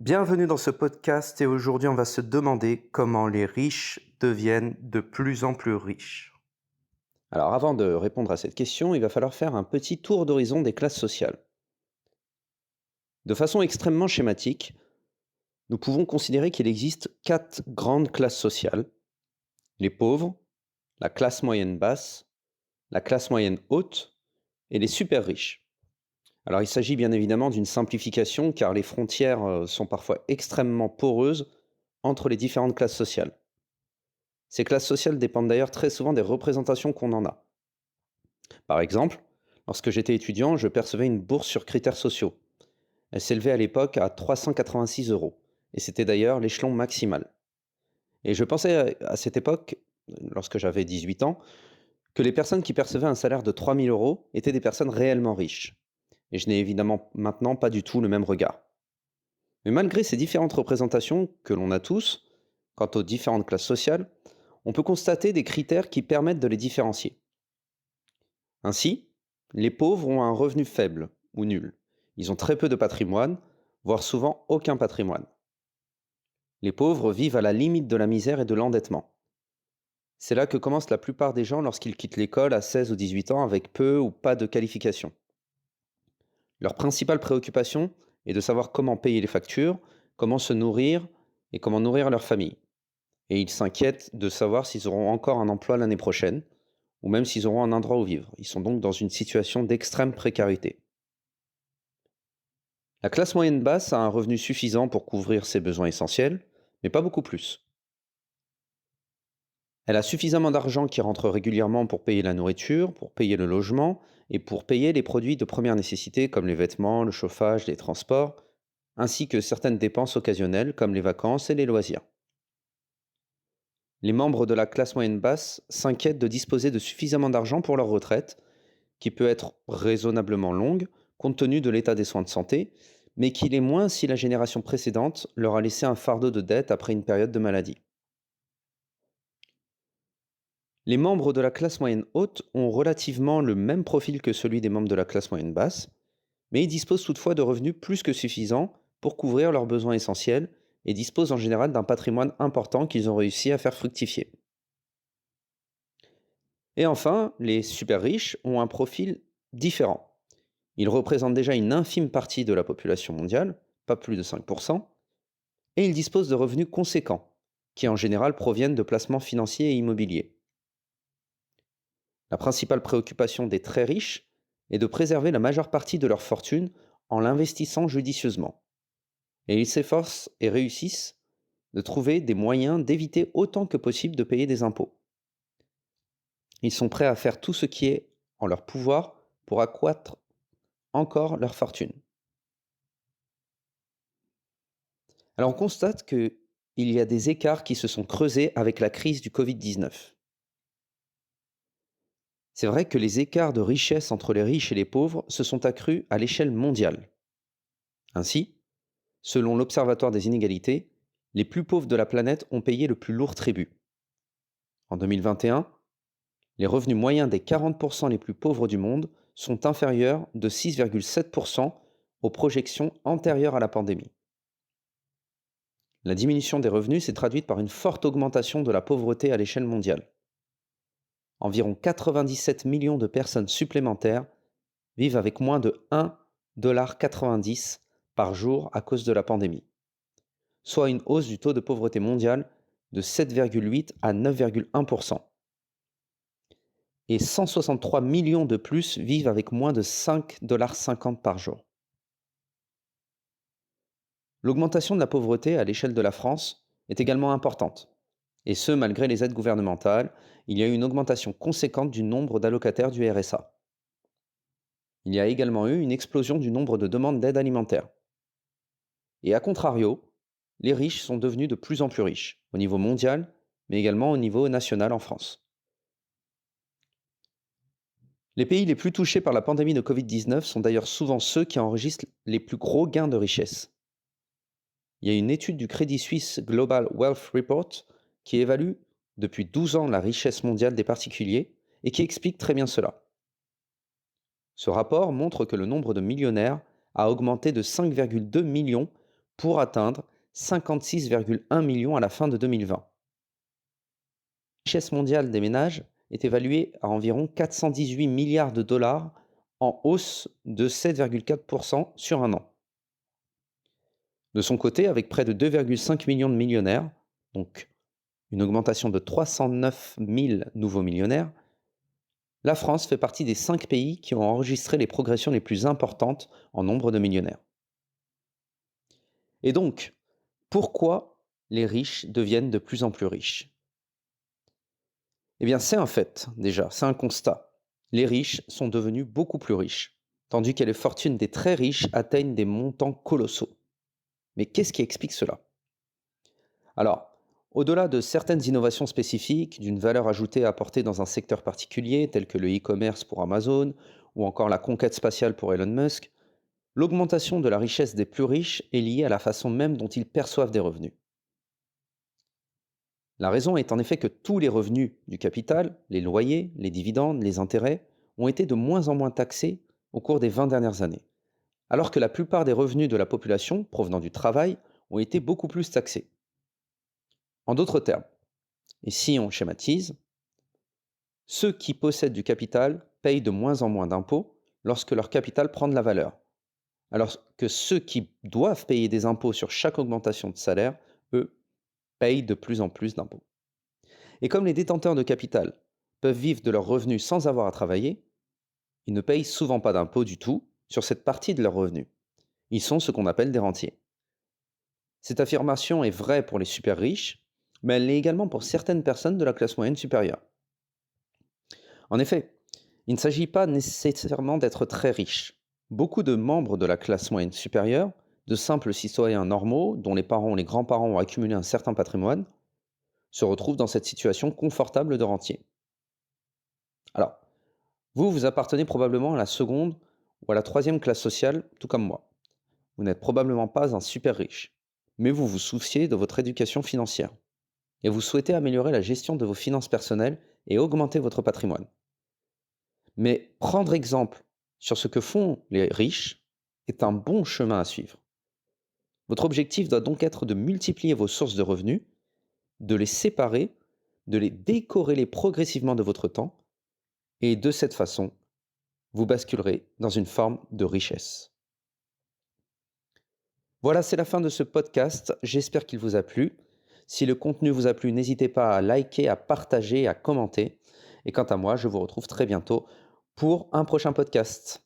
Bienvenue dans ce podcast et aujourd'hui on va se demander comment les riches deviennent de plus en plus riches. Alors avant de répondre à cette question, il va falloir faire un petit tour d'horizon des classes sociales. De façon extrêmement schématique, nous pouvons considérer qu'il existe quatre grandes classes sociales. Les pauvres, la classe moyenne basse, la classe moyenne haute et les super riches. Alors il s'agit bien évidemment d'une simplification car les frontières sont parfois extrêmement poreuses entre les différentes classes sociales. Ces classes sociales dépendent d'ailleurs très souvent des représentations qu'on en a. Par exemple, lorsque j'étais étudiant, je percevais une bourse sur critères sociaux. Elle s'élevait à l'époque à 386 euros, et c'était d'ailleurs l'échelon maximal. Et je pensais à cette époque, lorsque j'avais 18 ans, que les personnes qui percevaient un salaire de 3000 euros étaient des personnes réellement riches. Et je n'ai évidemment maintenant pas du tout le même regard. Mais malgré ces différentes représentations que l'on a tous, quant aux différentes classes sociales, on peut constater des critères qui permettent de les différencier. Ainsi, les pauvres ont un revenu faible ou nul. Ils ont très peu de patrimoine, voire souvent aucun patrimoine. Les pauvres vivent à la limite de la misère et de l'endettement. C'est là que commence la plupart des gens lorsqu'ils quittent l'école à 16 ou 18 ans avec peu ou pas de qualification. Leur principale préoccupation est de savoir comment payer les factures, comment se nourrir et comment nourrir leur famille. Et ils s'inquiètent de savoir s'ils auront encore un emploi l'année prochaine, ou même s'ils auront un endroit où vivre. Ils sont donc dans une situation d'extrême précarité. La classe moyenne basse a un revenu suffisant pour couvrir ses besoins essentiels, mais pas beaucoup plus. Elle a suffisamment d'argent qui rentre régulièrement pour payer la nourriture, pour payer le logement et pour payer les produits de première nécessité comme les vêtements, le chauffage, les transports, ainsi que certaines dépenses occasionnelles comme les vacances et les loisirs. Les membres de la classe moyenne basse s'inquiètent de disposer de suffisamment d'argent pour leur retraite, qui peut être raisonnablement longue compte tenu de l'état des soins de santé, mais qui l'est moins si la génération précédente leur a laissé un fardeau de dette après une période de maladie. Les membres de la classe moyenne haute ont relativement le même profil que celui des membres de la classe moyenne basse, mais ils disposent toutefois de revenus plus que suffisants pour couvrir leurs besoins essentiels et disposent en général d'un patrimoine important qu'ils ont réussi à faire fructifier. Et enfin, les super riches ont un profil différent. Ils représentent déjà une infime partie de la population mondiale, pas plus de 5%, et ils disposent de revenus conséquents, qui en général proviennent de placements financiers et immobiliers. La principale préoccupation des très riches est de préserver la majeure partie de leur fortune en l'investissant judicieusement. Et ils s'efforcent et réussissent de trouver des moyens d'éviter autant que possible de payer des impôts. Ils sont prêts à faire tout ce qui est en leur pouvoir pour accroître encore leur fortune. Alors on constate qu'il y a des écarts qui se sont creusés avec la crise du Covid-19. C'est vrai que les écarts de richesse entre les riches et les pauvres se sont accrus à l'échelle mondiale. Ainsi, selon l'Observatoire des inégalités, les plus pauvres de la planète ont payé le plus lourd tribut. En 2021, les revenus moyens des 40% les plus pauvres du monde sont inférieurs de 6,7% aux projections antérieures à la pandémie. La diminution des revenus s'est traduite par une forte augmentation de la pauvreté à l'échelle mondiale. Environ 97 millions de personnes supplémentaires vivent avec moins de 1,90$ par jour à cause de la pandémie, soit une hausse du taux de pauvreté mondial de 7,8 à 9,1%. Et 163 millions de plus vivent avec moins de 5,50$ par jour. L'augmentation de la pauvreté à l'échelle de la France est également importante. Et ce, malgré les aides gouvernementales, il y a eu une augmentation conséquente du nombre d'allocataires du RSA. Il y a également eu une explosion du nombre de demandes d'aide alimentaire. Et à contrario, les riches sont devenus de plus en plus riches, au niveau mondial, mais également au niveau national en France. Les pays les plus touchés par la pandémie de Covid-19 sont d'ailleurs souvent ceux qui enregistrent les plus gros gains de richesse. Il y a une étude du Credit Suisse Global Wealth Report qui évalue depuis 12 ans la richesse mondiale des particuliers et qui explique très bien cela. Ce rapport montre que le nombre de millionnaires a augmenté de 5,2 millions pour atteindre 56,1 millions à la fin de 2020. La richesse mondiale des ménages est évaluée à environ 418 milliards de dollars, en hausse de 7,4% sur un an. De son côté, avec près de 2,5 millions de millionnaires, donc une augmentation de 309 000 nouveaux millionnaires, la France fait partie des 5 pays qui ont enregistré les progressions les plus importantes en nombre de millionnaires. Et donc, pourquoi les riches deviennent de plus en plus riches? Eh bien, c'est un fait, déjà, c'est un constat. Les riches sont devenus beaucoup plus riches, tandis que les fortunes des très riches atteignent des montants colossaux. Mais qu'est-ce qui explique cela? Alors, au-delà de certaines innovations spécifiques, d'une valeur ajoutée apportée dans un secteur particulier, tel que le e-commerce pour Amazon, ou encore la conquête spatiale pour Elon Musk, l'augmentation de la richesse des plus riches est liée à la façon même dont ils perçoivent des revenus. La raison est en effet que tous les revenus du capital, les loyers, les dividendes, les intérêts, ont été de moins en moins taxés au cours des 20 dernières années, alors que la plupart des revenus de la population provenant du travail ont été beaucoup plus taxés. En d'autres termes, et si on schématise, ceux qui possèdent du capital payent de moins en moins d'impôts lorsque leur capital prend de la valeur, alors que ceux qui doivent payer des impôts sur chaque augmentation de salaire, eux, payent de plus en plus d'impôts. Et comme les détenteurs de capital peuvent vivre de leurs revenus sans avoir à travailler, ils ne payent souvent pas d'impôts du tout sur cette partie de leurs revenus. Ils sont ce qu'on appelle des rentiers. Cette affirmation est vraie pour les super riches, mais elle l'est également pour certaines personnes de la classe moyenne supérieure. En effet, il ne s'agit pas nécessairement d'être très riche. Beaucoup de membres de la classe moyenne supérieure, de simples citoyens normaux dont les parents ou les grands-parents ont accumulé un certain patrimoine, se retrouvent dans cette situation confortable de rentier. Alors, vous appartenez probablement à la seconde ou à la troisième classe sociale, tout comme moi. Vous n'êtes probablement pas un super riche, mais vous vous souciez de votre éducation financière et vous souhaitez améliorer la gestion de vos finances personnelles et augmenter votre patrimoine. Mais prendre exemple sur ce que font les riches est un bon chemin à suivre. Votre objectif doit donc être de multiplier vos sources de revenus, de les séparer, de les décorréler progressivement de votre temps, et de cette façon, vous basculerez dans une forme de richesse. Voilà, c'est la fin de ce podcast. J'espère qu'il vous a plu. Si le contenu vous a plu, n'hésitez pas à liker, à partager, à commenter. Et quant à moi, je vous retrouve très bientôt pour un prochain podcast.